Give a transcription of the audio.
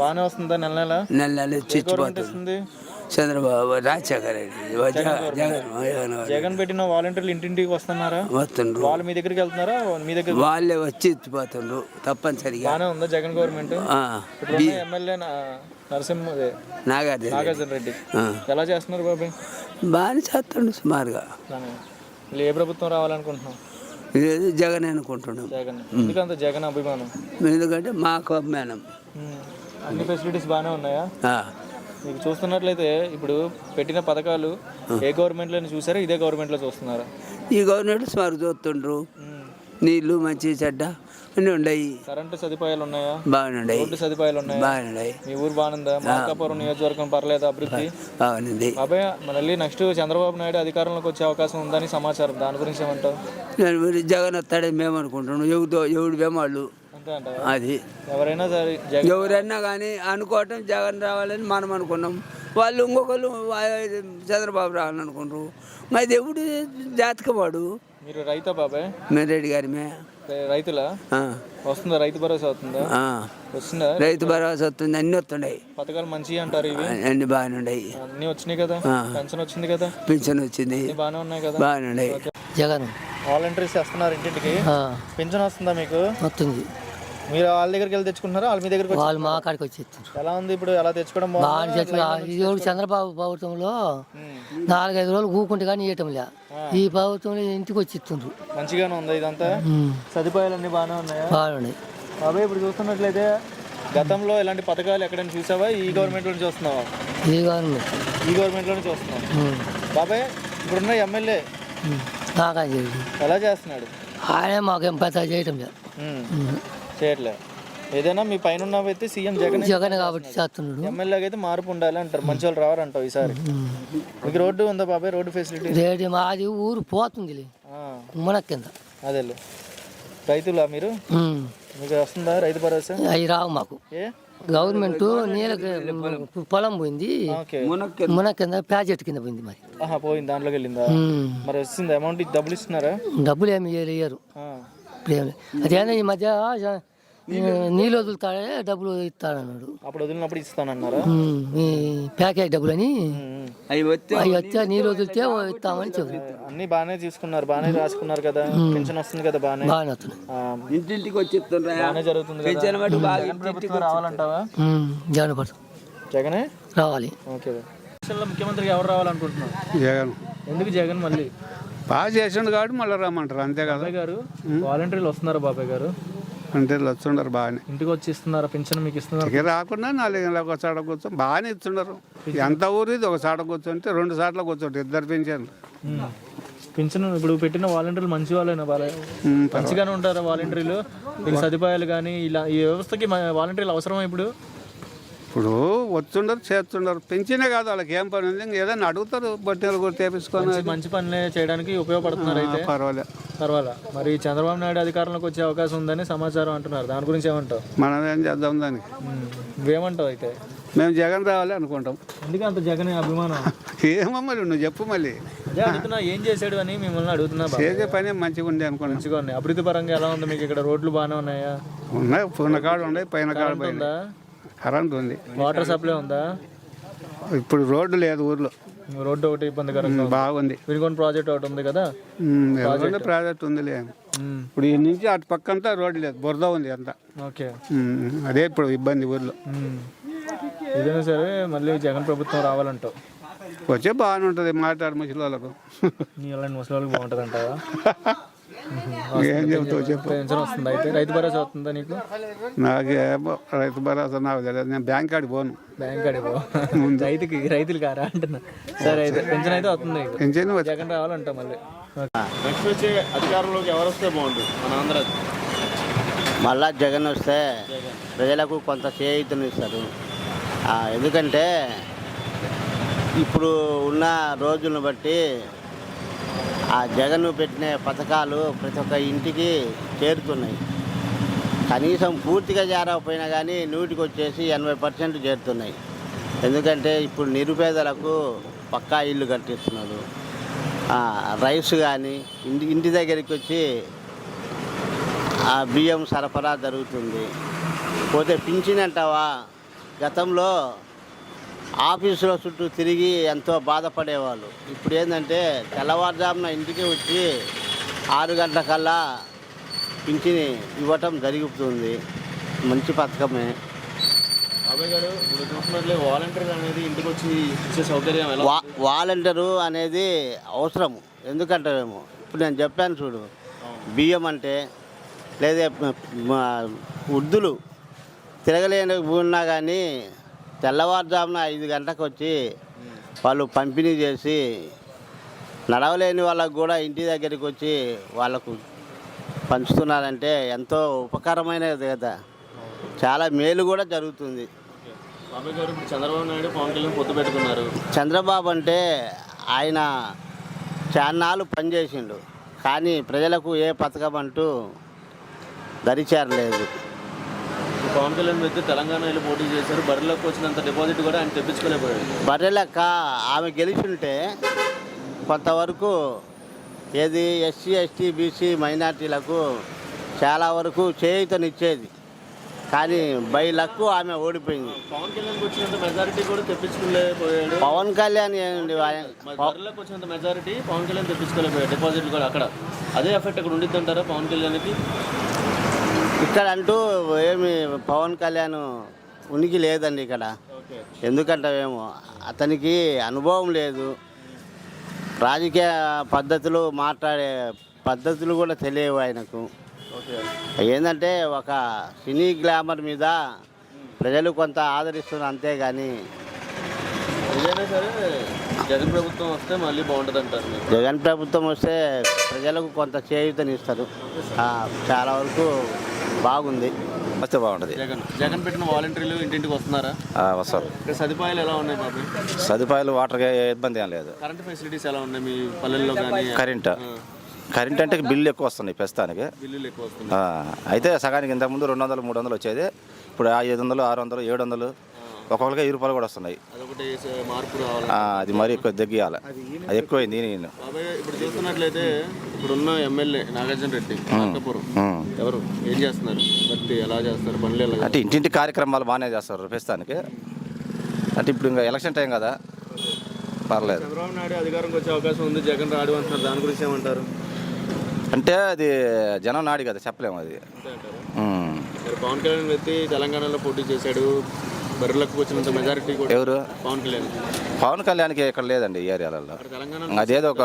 బాగానే వస్తుందా నెల నెల? నెల నెల చిచ్చిపోతుంది. చంద్రబాబు, రాజశేఖర రెడ్డి, జగన్ పెట్టిన వాలంటీర్లు ఇంటింటికి వస్తున్నారా? వస్తుండ్రు. వాళ్ళు మీ దగ్గరికి వెళ్తున్నారా? మీ దగ్గర వాళ్ళే వచ్చి ఇచ్చిపోతుండ్రు తప్పనిసరిగా. బాగానే ఉందా జగన్ గవర్నమెంట్? ఎమ్మెల్యే నాగార్జున రెడ్డి ఎలా చేస్తున్నారు బాబాయ్? బాగానే చేస్తుండ్రు సుమారుగా. ఏ ప్రభుత్వం రావాలనుకుంటున్నాం? జగన్ అనుకుంటున్నాం. జగన్ ఎందుకంత జగన్ అభిమానం? ఎందుకంటే మాకు అభిమానం. అన్ని ఫెసిలిటీస్ బాగానే ఉన్నాయా? మీకు చూస్తున్నట్లయితే ఇప్పుడు పెట్టిన పథకాలు ఏ గవర్నమెంట్లో చూసారా, ఇదే గవర్నమెంట్లో చూస్తున్నారా? ఈ గవర్నమెంట్ సుమారు చూస్తుండ్రు. నీళ్లు మంచి చెడ్డ అన్నీ ఉన్నాయి. కరెంటు సదుపాయాలు ఉన్నాయా? బాగున్నాయి. రోడ్డు సదుపాయాలు ఉన్నాయా? బాగున్నాయి. మీ ఊరు బాగుందా? మార్కాపురం నియోజకవర్గం పర్లేదు అభివృద్ధి? బాగుంది. బాబాయ్ మళ్ళీ నెక్స్ట్ చంద్రబాబు నాయుడు అధికారంలోకి వచ్చే అవకాశం ఉందని సమాచారం, దాని గురించి ఏమంటావు? జగన్ వస్తాడని మేము అనుకుంటున్నాం. ఎవడు వేమాళ్ళు అది ఎవరైనా కానీ అనుకోవటం జగన్ రావాలని మనం అనుకున్నాం. వాళ్ళు ఇంకొకరు చంద్రబాబు రావాలని అనుకుంటారు. అది ఎవడు జాతకవాడు. మీరు రైతా బాబాయ్? మేము రెడ్డి గారి రైతులా? వస్తుందా రైతు భరోసా? అవుతుందా? వస్తుందా రైతు భరోసా? వస్తుంది. అన్ని వస్తున్నాయి. పథకాలు మంచిగా అంటారు ఇవి? అన్ని బాగానే ఉన్నాయి. అన్ని వచ్చినాయి కదా? పెన్షన్ వచ్చింది కదా? పెన్షన్ వచ్చింది. బాగానే ఉన్నాయి కదా? బాగానే ఉన్నాయి. జగన్ వాలంటీర్స్ వస్తున్నారు ఇంటింటికి. పెన్షన్ వస్తుందా మీకు? వస్తుంది. మీరు వాళ్ళ దగ్గరికి వెళ్ళి తెచ్చుకుంటున్నారా? వాళ్ళ మీ దగ్గరికి? వాళ్ళు మా కాడికి వచ్చి ఎలా ఉంది ఇప్పుడు? ఎలా తెచ్చుకోవడం? చంద్రబాబు ప్రభుత్వంలో 4-5 రోజులు కూకుంటే కానీ ఇవ్వటం లే. ఈ ప్రభుత్వంలో ఇంటికి వచ్చి ఇస్తుండ్రు. మంచిగానే ఉంది ఇదంతా. సదుపాయాలు అన్ని బాగానే ఉన్నాయా? బాగున్నాయి. బాబాయ్ ఇప్పుడు చూస్తున్నట్లయితే గతంలో ఇలాంటి పథకాలు ఎక్కడైనా చూసావా? ఈ గవర్నమెంట్ లో చూస్తున్నావా? ఈ గవర్నమెంట్ లోనే చూస్తున్నావు. బాబాయ్ ఇప్పుడున్న ఎమ్మెల్యే ఎలా చేస్తున్నాడు? ఆయన మాకేం పెద్ద చేయటం లేదు, చేయట్లే. ఏదైనా మీ పైన ఉన్న వ్యక్తి సీఎం జగన్ కాబట్టి చేస్తున్నాడు. ఎమ్మెల్యేగా అయితే మార్పు ఉండాలి అంటారు. మంచి వాళ్ళు రావారంటావు ఈసారి. మీకు రోడ్డు ఉందా బాబాయ్? Road facility? మాది ఊరు పోతుంది మన కింద. అదే రైతులా మీరు? మీకు వస్తుందా రైతు భరోసా? అవి రావు మాకు. గవర్నమెంట్ నీళ్ళకి పొలం పోయింది, మున కింద ప్రాజెక్ట్ కింద పోయింది. మరి పోయింది, దాంట్లోకి వెళ్ళిందా? మరి వస్తుంది అమౌంట్? డబ్బులు ఇస్తున్నారా? డబ్బులు ఏమి ఇయ్యరు. అదేనా ఈ మధ్య నీళ్ళు వదులుతాడే డబ్బులు ఇస్తాడన్నాడు. అప్పుడు వదిలినప్పుడు ఇస్తానన్నారా? ఈ ప్యాకేజ్ డబ్బులు అని అవి వచ్చా నీళ్ళు వదిలితే ఇస్తామని చెప్పారు. అన్ని బాగానే తీసుకున్నారు, బాగానే రాసుకున్నారు కదా? పెన్షన్ వస్తుంది కదా? బాగానే వస్తుంది. ఇంటింటికి వచ్చి బాగానే జరుగుతుంది. రావాలంటావా? జగనే రావాలి. ఓకే. ముఖ్యమంత్రికి ఎవరు రావాలనుకుంటున్నారు? జగన్. ఎందుకు జగన్? మళ్ళీ బాగా చేసిండు కాబట్టి మళ్ళీ రమ్మంటారు, అంతే కదా. బాబాయ్ గారు వాలంటీర్లు వస్తున్నారు బాబాయ్ గారు? అంటే వచ్చుండరు బాగానే. ఇంటికి వచ్చి ఇస్తున్నారా పెన్షన్? మీకు ఇస్తున్నారు? ఇక రాకుండా 4 గంటలకు ఒక చాట కూర్చొని బాగానే ఇస్తున్నారు. ఎంత ఊరు ఇది? ఒక చాట కూర్చుంటే 2 సార్లు కూర్చోండి, 2 పెన్షన్లు. పెన్షన్ ఇప్పుడు పెట్టిన వాలంటీర్లు మంచి వాళ్ళైనా? మంచిగానే ఉంటారా వాలంటీర్లు? మీకు సదుపాయాలు కానీ ఇలా ఈ వ్యవస్థకి వాలంటీర్లు అవసరమా? ఇప్పుడు వచ్చుండరు, చేస్తుండరు. పెంచినే కాదు, వాళ్ళకి ఏం పని ఉంది, ఏదైనా అడుగుతారు, బట్టీలు కూడా తెప్పించుకొని మంచి పనులే చేయడానికి ఉపయోగపడుతున్నారు. అయితే పర్వాలేదు. మరి చంద్రబాబు నాయుడు అధికారంలోకి వచ్చే అవకాశం ఉందని సమాచారం అంటున్నారు, దాని గురించి ఏమంటావు? మనం ఏం చేద్దాం దానికి? నువ్వేమంటావు? అయితే మేము జగన్ రావాలి అనుకుంటాం. ఎందుకు అంత జగన్ అభిమానం? ఏమో మరి నువ్వు చెప్పు. మళ్ళీ అడుగుతున్నా ఏం చేశాడు అని మిమ్మల్ని అడుగుతున్నా. చేసే పని మంచిగా ఉంది అనుకోండి. మంచిగా ఉన్నాయి. అభివృద్ధి పరంగా ఎలా ఉంది మీకు? ఇక్కడ రోడ్లు బాగానే ఉన్నాయా? ఉన్నాయి, పూర్ణ కాడ ఉన్నాయి, పైన కాడ ఉందా? కరెంట్ ఉంది. వాటర్ సప్లై ఉందా? ఇప్పుడు రోడ్డు లేదు ఊర్లో. రోడ్డు ఒకటి ఇబ్బందికరంగా బాగుంది. వినుకొండ ప్రాజెక్ట్ ఒకటి ఉంది కదా? ప్రాజెక్ట్ ఉంది. ఇప్పుడు ఈ నుంచి అటు పక్క అంతా రోడ్డు లేదు, బురద ఉంది అంతా. ఓకే. అదే ఇప్పుడు ఇబ్బంది ఊర్లో. ఏదైనా సరే మళ్ళీ జగన్ ప్రభుత్వం రావాలంటావు? వచ్చే బాగానే ఉంటుంది. మాట్లాడు ముసలి వాళ్ళకు. ముసలి వాళ్ళకి బాగుంటుంది అంటావా? ఏం చెప్తావు చెప్పు. పెన్షన్ వస్తుందా? అయితే రైతు భరోసా వస్తుందా నీకు? నాకేమో రైతు భరోసా నాకు తెలియదు. నేను బ్యాంక్ కాడికి పోను. బ్యాంక్ కాడికి పో. రైతులు కారా అంటున్నా. సరే అయితే పెన్షన్ అయితే వస్తుంది. పెన్షన్ జగన్ రావాలంటావు మళ్ళీ. నెక్స్ట్ వచ్చే అధికారంలోకి ఎవరు వస్తే బాగుంటుంది మన ఆంధ్ర? మళ్ళా జగన్ వస్తే ప్రజలకు కొంత చేయూతనిస్తారు. ఎందుకంటే ఇప్పుడు ఉన్న రోజులను బట్టి ఆ జగన్ పెట్టిన పథకాలు ప్రతి ఒక్క ఇంటికి చేరుతున్నాయి. కనీసం పూర్తిగా చేరకపోయినా కానీ 100కి వచ్చేసి 80% చేరుతున్నాయి. ఎందుకంటే ఇప్పుడు నిరుపేదలకు పక్కా ఇల్లు కట్టిస్తున్నారు. రైస్ కానీ ఇంటి దగ్గరికి వచ్చి బియ్యం సరఫరా జరుగుతుంది. పోతే పింఛన్ అంటావా, గతంలో ఆఫీసులో చుట్టూ తిరిగి ఎంతో బాధపడేవాళ్ళు. ఇప్పుడు ఏంటంటే తెల్లవారుజామున ఇంటికి వచ్చి 6 గంటలకల్లా పింఛని ఇవ్వటం జరుగుతుంది. మంచి పథకమే. బాబాయ్ గారు ఇప్పుడు చూసినట్లే వాలంటీర్ అనేది ఇంటికి వచ్చి ఇచ్చే సౌకర్యం ఎలా ఉంది? వాలంటీరు అనేది అవసరము. ఎందుకంటారేమో ఇప్పుడు నేను చెప్పాను చూడు, బియ్యం అంటే లేదా వృద్ధులు తిరగలేని ఉన్నా కానీ తెల్లవారుజామున 5 గంటలకు వచ్చి వాళ్ళు పంపిణీ చేసి, నడవలేని వాళ్ళకు కూడా ఇంటి దగ్గరికి వచ్చి వాళ్ళకు పంచుతున్నారంటే ఎంతో ఉపకారమైనది కదా, చాలా మేలు కూడా జరుగుతుంది. బాబాయ్ గారు ఇప్పుడు చంద్రబాబు నాయుడు పవన్ కళ్యాణ్ పొత్తు పెట్టుకున్నారు. చంద్రబాబు అంటే ఆయన చాన్నాళ్ళు పనిచేసిండు, కానీ ప్రజలకు ఏ పథకం అంటూ దరిచేరలేదు. పవన్ కళ్యాణ్ వ్యక్తి తెలంగాణ వెళ్ళి పోటీ చేశారు. బరిలోకి వచ్చినంత డిపాజిట్ కూడా ఆయన తెప్పించుకోలేకపోయాడు. బర్రెలక్క ఆమె గెలిచుంటే కొంతవరకు ఏది ఎస్సీ ఎస్టీ బీసీ మైనార్టీలకు చాలా వరకు చేయూతనిచ్చేది, కానీ బై లక్ ఆమె ఓడిపోయింది. పవన్ కళ్యాణ్ వచ్చినంత మెజారిటీ కూడా తెప్పించుకోలేకపోయాడు. పవన్ కళ్యాణ్ బరిలోకి వచ్చినంత మెజారిటీ పవన్ కళ్యాణ్ తెప్పించుకోలేకపోయాడు. డిపాజిట్లు కూడా అక్కడ అదే ఎఫెక్ట్ అక్కడ ఉండిద్ది అంటారా పవన్ కళ్యాణ్కి? ఇక్కడ అంటూ ఏమి పవన్ కళ్యాణ్ ఉనికి లేదండి ఇక్కడ. ఎందుకంటావేమో అతనికి అనుభవం లేదు, రాజకీయ పద్ధతులు మాట్లాడే పద్ధతులు కూడా తెలియవు ఆయనకు. ఏంటంటే ఒక సినీ గ్లామర్ మీద ప్రజలు కొంత ఆదరిస్తున్నారు అంతేగాని. ఏదైనా సరే జగన్ ప్రభుత్వం వస్తే మళ్ళీ బాగుంటుంది అంటారు. జగన్ ప్రభుత్వం వస్తే ప్రజలకు కొంత చేయూతనిస్తారు, చాలా వరకు బాగుంది. వస్తే బాగుంటుంది. జగన్ పెట్టిన వాలంటీర్లు ఇంటింటికి వస్తున్నారా? వస్తారు. ఇక్కడ సదుపాయాలు ఎలా ఉన్నాయి బాబు? సదుపాయాలు వాటర్కి ఇబ్బంది ఏం లేదు. కరెంట్ ఫెసిలిటీస్ ఎలా ఉన్నాయి మీ పల్లెల్లో? కానీ కరెంట్ అంటే బిల్లు ఎక్కువ వస్తుంది ప్రస్తుతానికి. బిల్లులు ఎక్కువ వస్తున్నాయి. అయితే సగానికి ఇంతకుముందు 200, 300 వచ్చేది, ఇప్పుడు 500, 600, 700, ఒక్కొక్కరికి 1000 రూపాయలు కూడా వస్తున్నాయి. అదొకటి మార్పు రావాలి. అది మరీ ఎక్కువ తగ్గియాలి, అది ఎక్కువైంది. నేను బాబాయ్ ఇప్పుడు చూస్తున్నట్లయితే ఇప్పుడున్న ఎమ్మెల్యే నాగార్జున రెడ్డి అనంతపురం ఎవరు ఏం చేస్తున్నారు? బట్టి ఎలా చేస్తారు పనులు? ఎలా అంటే ఇంటింటి కార్యక్రమాలు బాగానే చేస్తారు ప్రస్తుతానికి. అంటే ఇప్పుడు ఇంకా ఎలక్షన్ టైం కదా, పర్లేదు. చంద్రబాబు నాయుడు అధికారంకి వచ్చే అవకాశం ఉంది, జగన్ రాడు అంటున్నారు. దాని గురించి ఏమంటారు? అంటే అది జనం నాడి కదా, చెప్పలేము అది. పవన్ కళ్యాణ్ వ్యక్తి తెలంగాణలో పోటీ చేశాడు, బరిలోకి వచ్చినంత మెజారిటీ కూడా. ఎవరు? పవన్ కళ్యాణ్. పవన్ కళ్యాణ్కి ఇక్కడ లేదండి ఈ ఏరియాలలో. తెలంగాణ అదేదో ఒక